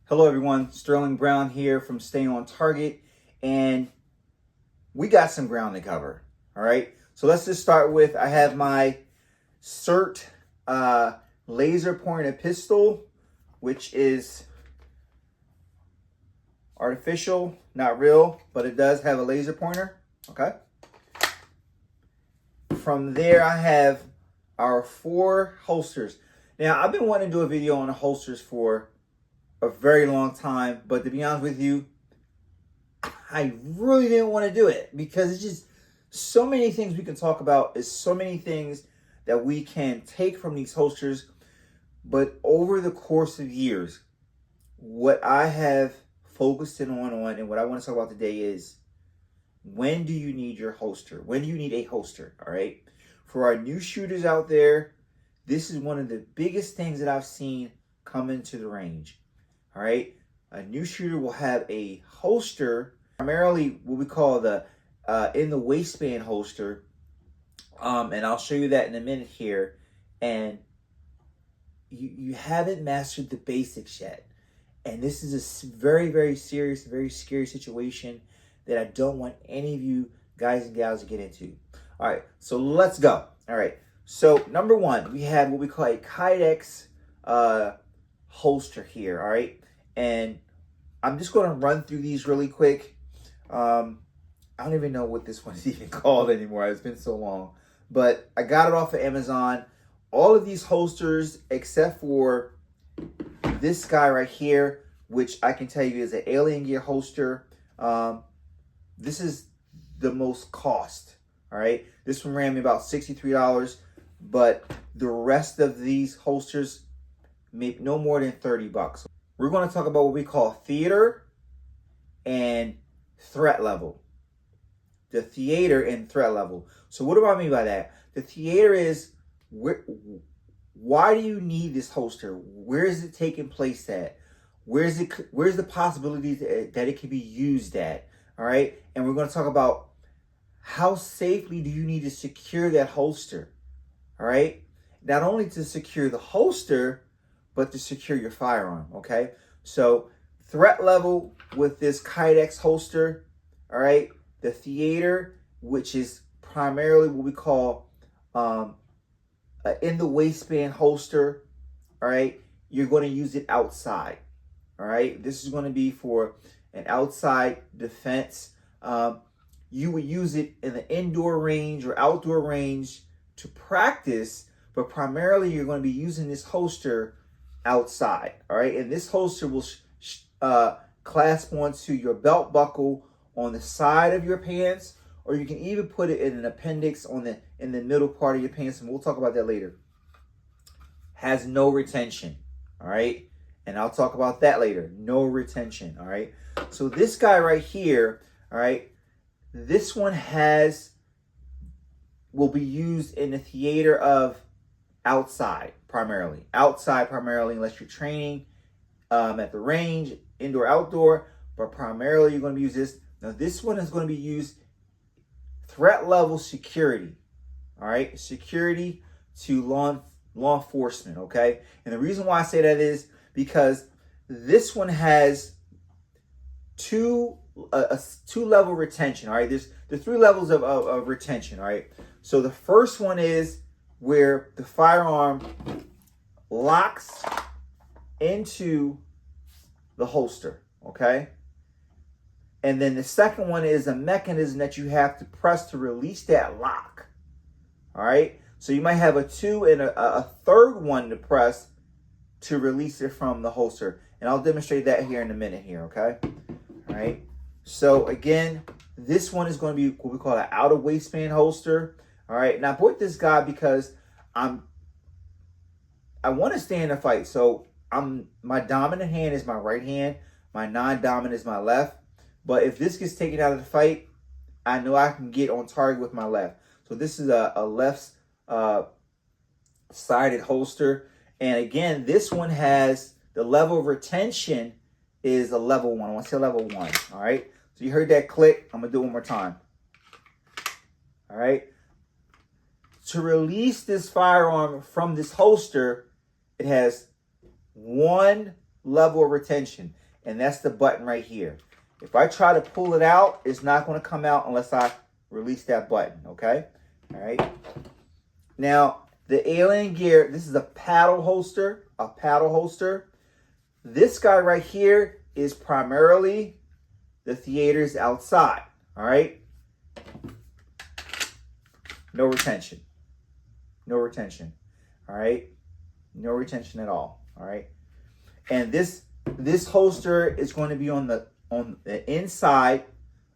Hello everyone, Sterling Brown here from Staying on Target, and we got some ground to cover. All right, so let's just start with, I have my CERT laser pointed pistol, which is artificial, not real, but it does have a laser pointer. Okay. From there, I have our 4 holsters. Now, I've been wanting to do a video on the holsters for a very long time, but to be honest with you, I really didn't want to do it because it's just so many things we can talk about. It's so many things that we can take from these holsters. But over the course of years, what I have focused in on and what I want to talk about today is, when do you need your holster? When do you need a holster? All right. For our new shooters out there, this is one of the biggest things that I've seen come into the range. All right. A new shooter will have a holster, primarily what we call the in the waistband holster. And I'll show you that in a minute here. And you haven't mastered the basics yet. And this is a very, very serious, very scary situation that I don't want any of you guys and gals to get into. All right, so let's go. All right, so number one, we have what we call a Kydex holster here. All right, and I'm just going to run through these really quick. I don't even know what this one is even called anymore. It's been so long, but I got it off of Amazon. All of these holsters, except for this guy right here, which I can tell you is an Alien Gear holster. This is the most cost. All right, this one ran me about $63, but the rest of these holsters make no more than $30. We're going to talk about what we call theater and threat level. The theater and threat level. So what do I mean by that? The theater is, why do you need this holster? Where is it taking place at? Where's the possibility that it can be used at? All right, and we're going to talk about how safely do you need to secure that holster. All right, not only to secure the holster, but to secure your firearm. Okay, so threat level with this Kydex holster. All right, the theater, which is primarily what we call in the waistband holster. All right, you're going to use it outside. All right, this is going to be for an outside defense. You would use it in the indoor range or outdoor range to practice, but primarily you're going to be using this holster outside. All right, and this holster will clasp onto your belt buckle on the side of your pants, or you can even put it in an appendix in the middle part of your pants, and we'll talk about that later. Has no retention. All right, and I'll talk about that later. No retention. All right, so this guy right here, all right, this one will be used in the theater of outside primarily. Outside primarily, unless you're training at the range, indoor, outdoor, but primarily you're going to use this. Now this one is going to be used threat level security. All right, security to law enforcement. Okay, and the reason why I say that is because this one has two level retention. All right, there's 3 levels of retention. All right, so the first one is where the firearm locks into the holster. Okay, and then the second one is a mechanism that you have to press to release that lock. All right, so you might have a 2 and a third one to press to release it from the holster, and I'll demonstrate that here in a minute here. Okay, all right. So again, this one is going to be what we call an out of waistband holster. All right. Now I bought this guy because I want to stay in a fight. So my dominant hand is my right hand. My non-dominant is my left. But if this gets taken out of the fight, I know I can get on target with my left. So this is a left sided holster. And again, this one has the level of retention is a level 1. I want to say level 1. All right. So you heard that click. I'm going to do it one more time. All right. To release this firearm from this holster, it has one level of retention, and that's the button right here. If I try to pull it out, it's not going to come out unless I release that button, okay? All right. Now, the alien gear, this is a paddle holster, This guy right here is primarily the theaters outside, all right? No retention. No retention, all right? No retention at all right? And this holster is going to be on the inside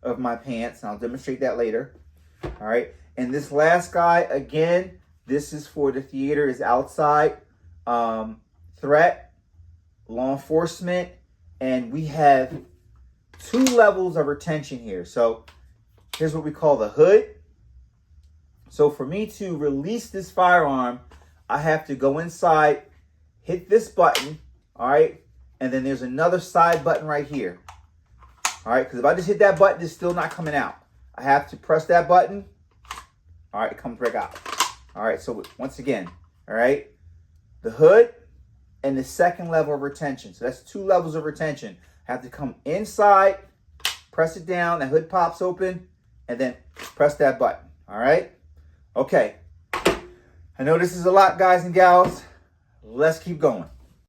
of my pants, and I'll demonstrate that later, all right? And this last guy, again, this is for the theater is outside, threat, law enforcement, and we have 2 levels of retention here. So here's what we call the hood. So for me to release this firearm, I have to go inside, hit this button, all right? And then there's another side button right here, all right? Because if I just hit that button, it's still not coming out. I have to press that button, all right, it comes right out. All right, so once again, all right, the hood and the second level of retention. So that's 2 levels of retention. I have to come inside, press it down, the hood pops open, and then press that button, all right? Okay, I know this is a lot, guys and gals. Let's keep going.